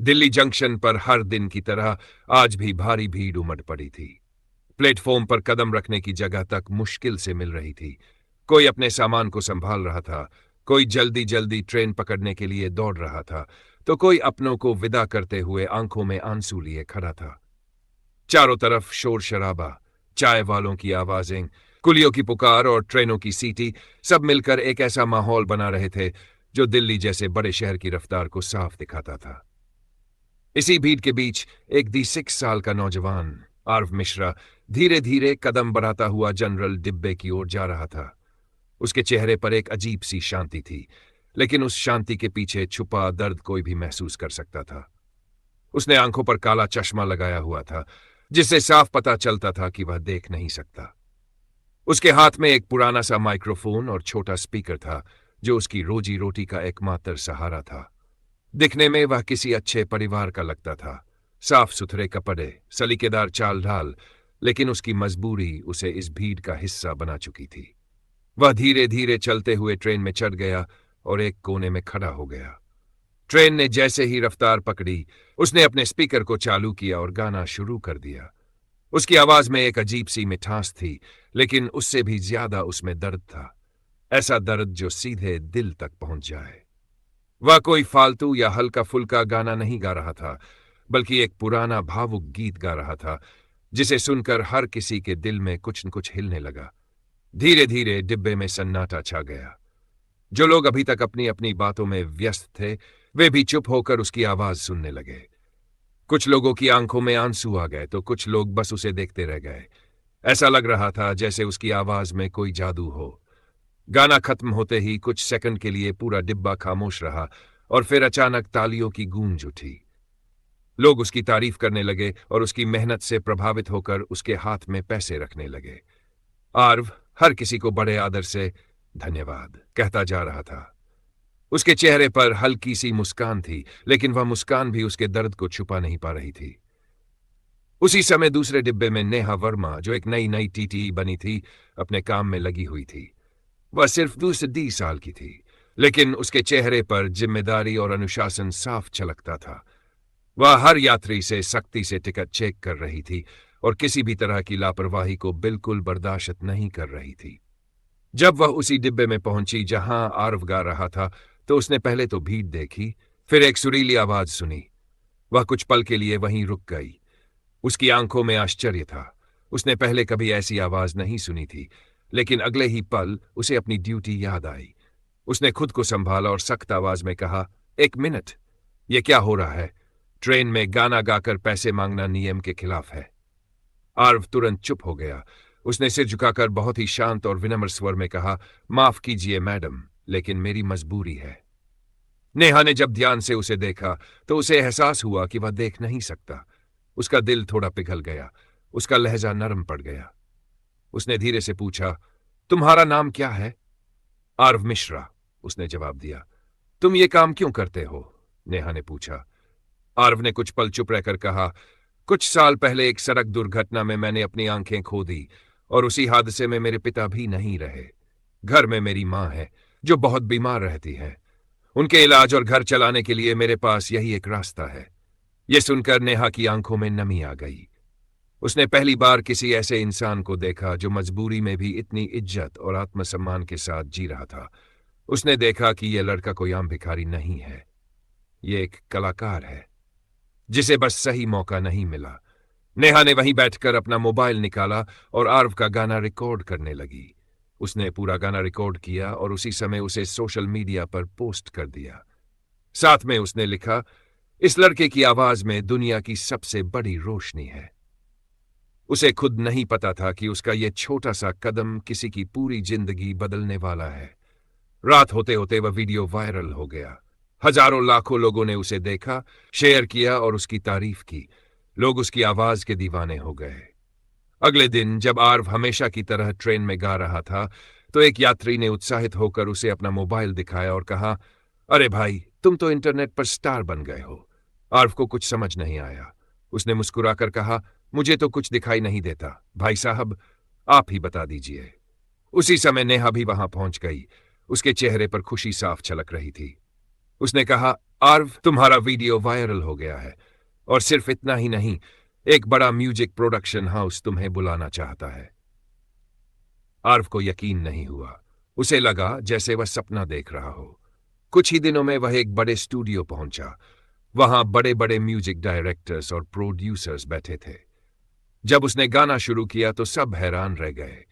Delhi junction पर हर दिन की तरह आज भी भारी भीड़ उमड़ पड़ी थी। प्लेटफॉर्म पर कदम रखने की जगह तक मुश्किल से मिल रही थी। कोई अपने सामान को संभाल रहा था, कोई जल्दी जल्दी ट्रेन पकड़ने के लिए दौड़ रहा था, तो कोई अपनों को विदा करते हुए आंखों में आंसू लिए खड़ा था। चारों तरफ शोर शराबा, चाय वालों की आवाजें, कुलियों की पुकार और ट्रेनों की सीटी सब मिलकर एक ऐसा माहौल बना रहे थे जो दिल्ली जैसे बड़े शहर की रफ्तार को साफ दिखाता था। इसी भीड़ के बीच एक 6 साल का नौजवान आरव मिश्रा धीरे धीरे कदम बढ़ाता हुआ जनरल डिब्बे की ओर जा रहा था। उसके चेहरे पर एक अजीब सी शांति थी, लेकिन उस शांति के पीछे छुपा दर्द कोई भी महसूस कर सकता था। उसने आंखों पर काला चश्मा लगाया हुआ था, जिससे साफ पता चलता था कि वह देख नहीं सकता। उसके हाथ में एक पुराना सा माइक्रोफोन और छोटा स्पीकर था, जो उसकी रोजी रोटी का एकमात्र सहारा था। दिखने में वह किसी अच्छे परिवार का लगता था, साफ सुथरे कपड़े, सलीकेदार चाल ढाल, लेकिन उसकी मजबूरी उसे इस भीड़ का हिस्सा बना चुकी थी। वह धीरे धीरे चलते हुए ट्रेन में चढ़ गया और एक कोने में खड़ा हो गया। ट्रेन ने जैसे ही रफ्तार पकड़ी, उसने अपने स्पीकर को चालू किया और गाना शुरू कर दिया। उसकी आवाज में एक अजीब सी मिठास थी, लेकिन उससे भी ज्यादा उसमें दर्द था, ऐसा दर्द जो सीधे दिल तक पहुंच जाए। वह कोई फालतू या हल्का फुल्का गाना नहीं गा रहा था, बल्कि एक पुराना भावुक गीत गा रहा था, जिसे सुनकर हर किसी के दिल में कुछ न कुछ हिलने लगा। धीरे धीरे डिब्बे में सन्नाटा छा गया। जो लोग अभी तक अपनी अपनी बातों में व्यस्त थे, वे भी चुप होकर उसकी आवाज सुनने लगे। कुछ लोगों की आंखों में आंसू आ गए तो कुछ लोग बस उसे देखते रह गए। ऐसा लग रहा था जैसे उसकी आवाज में कोई जादू हो। गाना खत्म होते ही कुछ सेकंड के लिए पूरा डिब्बा खामोश रहा और फिर अचानक तालियों की गूंज उठी। लोग उसकी तारीफ करने लगे और उसकी मेहनत से प्रभावित होकर उसके हाथ में पैसे रखने लगे। आर्व हर किसी को बड़े आदर से धन्यवाद कहता जा रहा था। उसके चेहरे पर हल्की सी मुस्कान थी, लेकिन वह मुस्कान भी उसके दर्द को छुपा नहीं पा रही थी। उसी समय दूसरे डिब्बे में नेहा वर्मा, जो एक नई नई टीटी बनी थी, अपने काम में लगी हुई थी। वह सिर्फ 2 साल की थी, लेकिन उसके चेहरे पर जिम्मेदारी और अनुशासन साफ झलकता था। वह हर यात्री से सख्ती से टिकट चेक कर रही थी और किसी भी तरह की लापरवाही को बिल्कुल बर्दाश्त नहीं कर रही थी। जब वह उसी डिब्बे में पहुंची जहां आरव गा रहा था, तो उसने पहले तो भीड़ देखी, फिर एक सुरीली आवाज सुनी। वह कुछ पल के लिए वहीं रुक गई। उसकी आंखों में आश्चर्य था। उसने पहले कभी ऐसी आवाज नहीं सुनी थी, लेकिन अगले ही पल उसे अपनी ड्यूटी याद आई। उसने खुद को संभाला और सख्त आवाज में कहा, 1 मिनट, यह क्या हो रहा है? ट्रेन में गाना गाकर पैसे मांगना नियम के खिलाफ है। आर्व तुरंत चुप हो गया। उसने सिर झुकाकर बहुत ही शांत और विनम्र स्वर में कहा, माफ कीजिए मैडम, लेकिन मेरी मजबूरी है। नेहा ने जब ध्यान से उसे देखा तो उसे एहसास हुआ कि वह देख नहीं सकता। उसका दिल थोड़ा पिघल गया, उसका लहजा नरम पड़ गया। उसने धीरे से पूछा, तुम्हारा नाम क्या है? आर्व मिश्रा, उसने जवाब दिया। तुम ये काम क्यों करते हो? नेहा ने पूछा। आर्व ने कुछ पल चुप रहकर कहा, कुछ साल पहले एक सड़क दुर्घटना में मैंने अपनी आंखें खो दी और उसी हादसे में मेरे पिता भी नहीं रहे। घर में मेरी मां है, जो बहुत बीमार रहती है। उनके इलाज और घर चलाने के लिए मेरे पास यही एक रास्ता है। यह सुनकर नेहा की आंखों में नमी आ गई। उसने पहली बार किसी ऐसे इंसान को देखा जो मजबूरी में भी इतनी इज्जत और आत्मसम्मान के साथ जी रहा था। उसने देखा कि यह लड़का कोई आम भिखारी नहीं है, यह एक कलाकार है, जिसे बस सही मौका नहीं मिला। नेहा ने वहीं बैठकर अपना मोबाइल निकाला और आर्व का गाना रिकॉर्ड करने लगी। उसने पूरा गाना रिकॉर्ड किया और उसी समय उसे सोशल मीडिया पर पोस्ट कर दिया। साथ में उसने लिखा, इस लड़के की आवाज में दुनिया की सबसे बड़ी रोशनी है। उसे खुद नहीं पता था कि उसका यह छोटा सा कदम किसी की पूरी जिंदगी बदलने वाला है। रात होते होते वह वीडियो वायरल हो गया। हजारों लाखों लोगों ने उसे देखा, शेयर किया और उसकी तारीफ की। लोग उसकी आवाज के दीवाने हो गए। अगले दिन जब आर्व हमेशा की तरह ट्रेन में गा रहा था, तो एक यात्री ने उत्साहित होकर उसे अपना मोबाइल दिखाया और कहा, अरे भाई, तुम तो इंटरनेट पर स्टार बन गए हो। आर्व को कुछ समझ नहीं आया। उसने मुस्कुराकर कहा, मुझे तो कुछ दिखाई नहीं देता, भाई साहब, आप ही बता दीजिए। उसी समय नेहा भी वहां पहुंच गई। उसके चेहरे पर खुशी साफ झलक रही थी। उसने कहा, आर्व, तुम्हारा वीडियो वायरल हो गया है, और सिर्फ इतना ही नहीं, एक बड़ा म्यूजिक प्रोडक्शन हाउस तुम्हें बुलाना चाहता है। आर्व को यकीन नहीं हुआ। उसे लगा जैसे वह सपना देख रहा हो। कुछ ही दिनों में वह एक बड़े स्टूडियो पहुंचा। वहां बड़े बड़े म्यूजिक डायरेक्टर्स और प्रोड्यूसर्स बैठे थे। जब उसने गाना शुरू किया तो सब हैरान रह गए।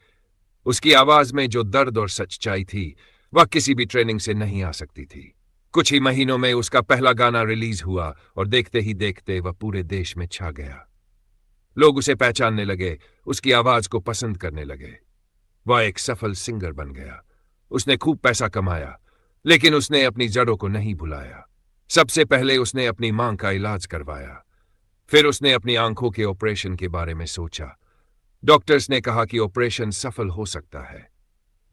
उसकी आवाज में जो दर्द और सच्चाई थी, वह किसी भी ट्रेनिंग से नहीं आ सकती थी। कुछ ही महीनों में उसका पहला गाना रिलीज हुआ और देखते ही देखते वह पूरे देश में छा गया। लोग उसे पहचानने लगे, उसकी आवाज को पसंद करने लगे। वह एक सफल सिंगर बन गया। उसने खूब पैसा कमाया, लेकिन उसने अपनी जड़ों को नहीं भुलाया। सबसे पहले उसने अपनी मां का इलाज करवाया। फिर उसने अपनी आंखों के ऑपरेशन के बारे में सोचा। डॉक्टर्स ने कहा कि ऑपरेशन सफल हो सकता है।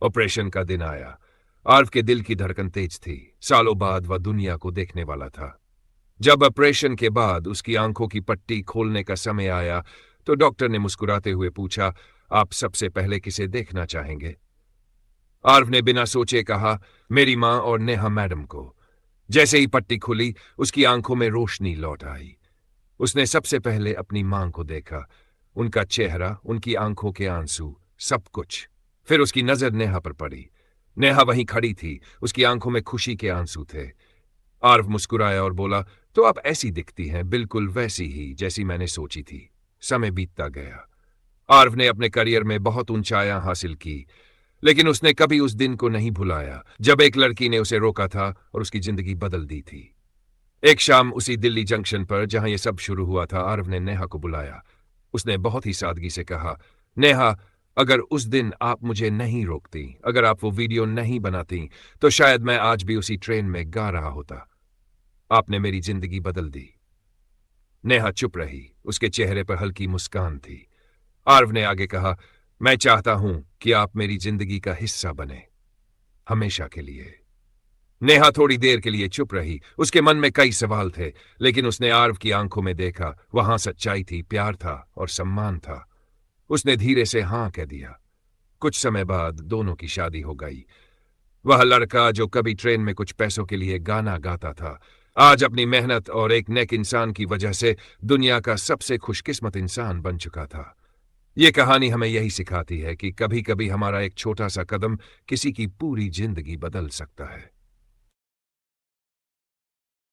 ऑपरेशन का दिन आया। आर्व के दिल की धड़कन तेज थी। सालों बाद वह दुनिया को देखने वाला था। जब ऑपरेशन के बाद उसकी आंखों की पट्टी खोलने का समय आया तो डॉक्टर ने मुस्कुराते हुए पूछा, आप सबसे पहले किसे देखना चाहेंगे? आर्व ने बिना सोचे कहा, मेरी मां और नेहा मैडम को। जैसे ही पट्टी खुली, उसकी आंखों में रोशनी लौट आई। उसने सबसे पहले अपनी मां को देखा। उनका चेहरा, उनकी आंखों के आंसू, सब कुछ। फिर उसकी नजर नेहा पर पड़ी। नेहा वहीं खड़ी थी, उसकी आंखों में खुशी के आंसू थे। आर्व मुस्कुराया और बोला, तो आप ऐसी दिखती हैं, बिल्कुल वैसी ही जैसी मैंने सोची थी। समय बीतता गया। आर्व ने अपने करियर में बहुत ऊंचाइयां हासिल की, लेकिन उसने कभी उस दिन को नहीं भुलाया जब एक लड़की ने उसे रोका था और उसकी जिंदगी बदल दी थी। एक शाम उसी दिल्ली जंक्शन पर जहां यह सब शुरू हुआ था, आर्व ने नेहा को बुलाया। उसने बहुत ही सादगी से कहा, नेहा, अगर उस दिन आप मुझे नहीं रोकती, अगर आप वो वीडियो नहीं बनाती, तो शायद मैं आज भी उसी ट्रेन में गा रहा होता। आपने मेरी जिंदगी बदल दी। नेहा चुप रही। उसके चेहरे पर हल्की मुस्कान थी। आर्व ने आगे कहा, मैं चाहता हूं कि आप मेरी जिंदगी का हिस्सा बने, हमेशा के लिए। नेहा थोड़ी देर के लिए चुप रही। उसके मन में कई सवाल थे, लेकिन उसने आर्व की आंखों में देखा। वहां सच्चाई थी, प्यार था और सम्मान था। उसने धीरे से हां कह दिया। कुछ समय बाद दोनों की शादी हो गई। वह लड़का जो कभी ट्रेन में कुछ पैसों के लिए गाना गाता था, आज अपनी मेहनत और एक नेक इंसान की वजह से दुनिया का सबसे खुशकिस्मत इंसान बन चुका था। ये कहानी हमें यही सिखाती है कि कभी कभी हमारा एक छोटा सा कदम किसी की पूरी जिंदगी बदल सकता है।